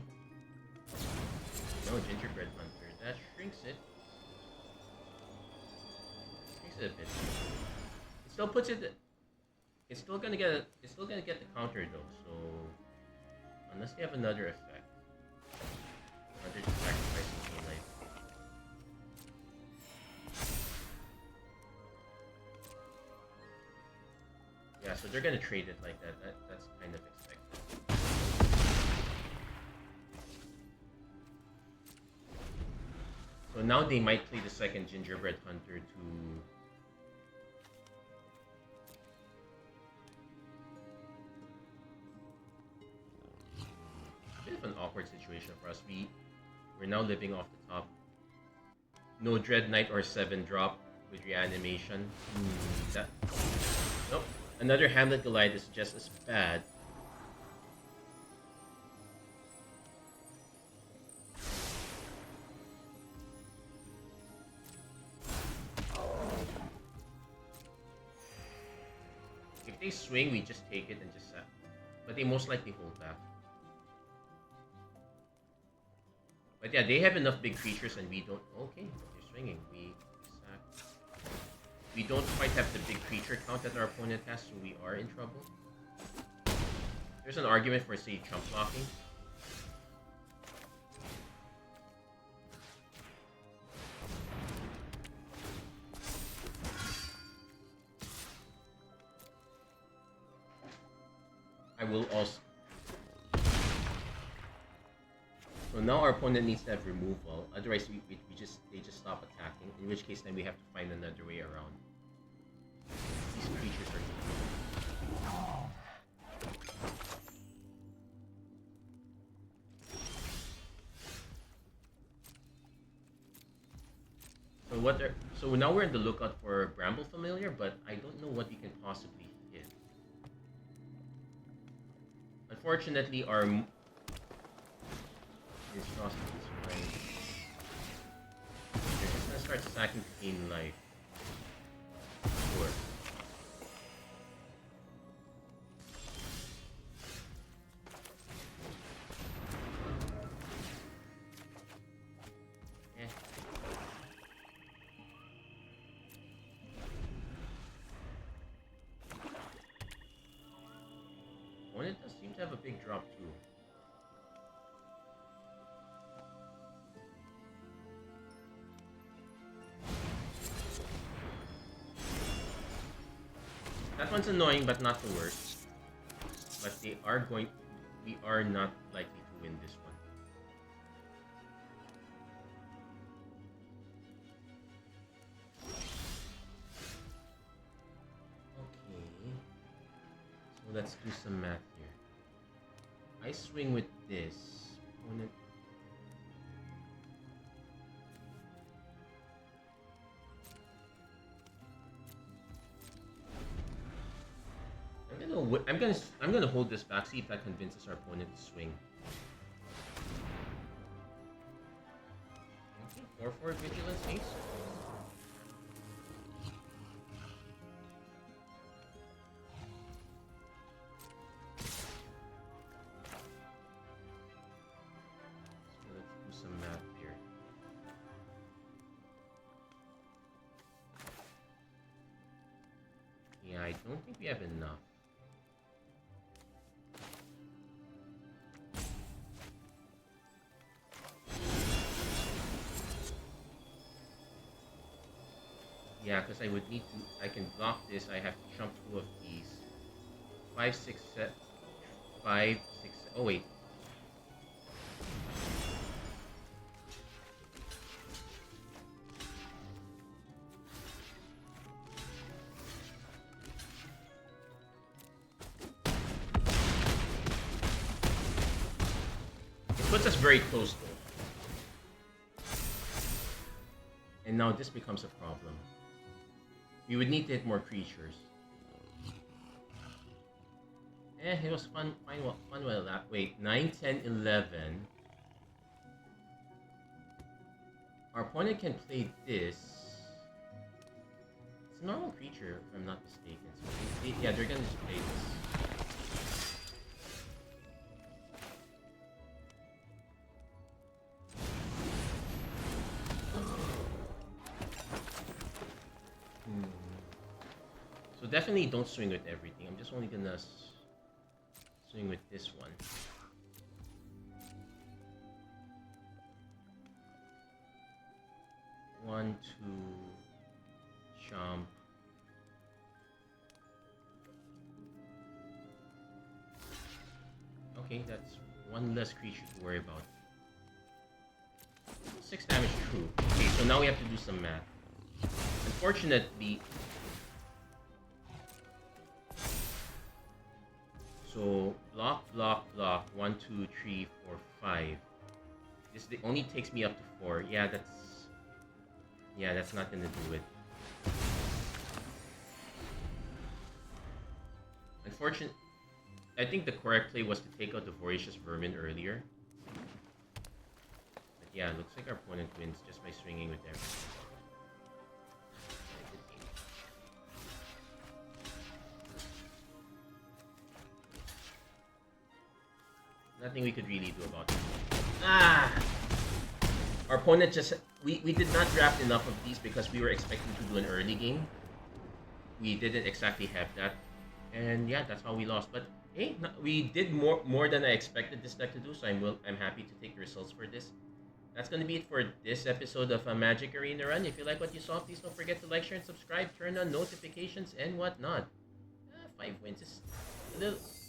No, Gingerbread Hunter. That shrinks it. Shrinks it a bit. It still puts it. It's still gonna get. It's still gonna get the counter though. So unless they have another effect, another sacrificing game life. Yeah, so they're gonna trade it like that. That's kind of expected. So now they might play the second Gingerbread Hunter to a bit of an awkward situation for us. We're now living off the top. No Dread Knight or 7-drop with reanimation. Nope. Another Hamlet Goliath is just as bad. If they swing, we just take it and just set. But they most likely hold back. But yeah, they have enough big creatures and we don't. Okay, they're swinging. We sack. We don't quite have the big creature count that our opponent has, so we are in trouble. There's an argument for, say, chump blocking. I will also. So now our opponent needs to have removal. Otherwise, they just stop attacking. In which case, then we have to find another way around. These creatures are. So now we're on the lookout for Bramble Familiar, but I don't know what we can possibly hit. Unfortunately, our monstrosity is right. They're just gonna start sacking to gain life. Sure. It does seem to have a big drop too. That one's annoying, but not the worst. But we are not likely to win this one. Okay. So let's do some math here. I swing with this. Opponent. I'm gonna hold this back, see if that convinces our opponent to swing. Okay, 4/4 vigilance ace. So let's do some math here. Yeah, I don't think we have enough. Yeah, because I would need to. I can block this. I have to jump 2 of these. 5, 6, 7. 5, 6. Oh wait. It puts us very close though. And now this becomes a problem. We would need to hit more creatures. It was fun while that. Wait, 9, 10, 11. Our opponent can play this. It's a normal creature, if I'm not mistaken. So yeah, they're gonna just play this. So definitely don't swing with everything. I'm just only gonna swing with this one. One, two, jump. Okay, that's one less creature to worry about. 6 damage, true. Okay, so now we have to do some math. Unfortunately, so block, block, block. 1, 2, 3, 4, 5. This only takes me up to 4. Yeah, that's not gonna do it. Unfortunately, I think the correct play was to take out the Voracious Vermin earlier. But yeah, it looks like our opponent wins just by swinging with everything. Nothing we could really do about it. Our opponent just... We did not draft enough of these because we were expecting to do an early game. We didn't exactly have that. And yeah, that's how we lost. But hey, we did more than I expected this deck to do, so I'm happy to take the results for this. That's going to be it for this episode of Magic Arena Run. If you like what you saw, please don't forget to like, share, and subscribe. Turn on notifications and whatnot. 5 wins is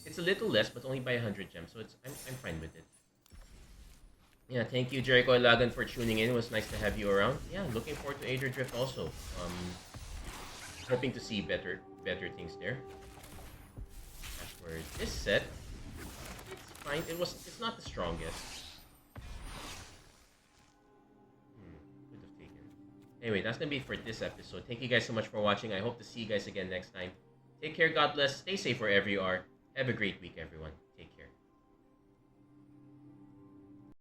it's a little less, but only by 100 gems, so I'm fine with it. Yeah, thank you, Jericho Lagan, for tuning in. It was nice to have you around. Yeah, looking forward to Aether Drift also. Hoping to see better things there. for this set, it's fine. It's not the strongest. Could have taken. Anyway, that's gonna be it for this episode. Thank you guys so much for watching. I hope to see you guys again next time. Take care, God bless, stay safe wherever you are. Have a great week, everyone.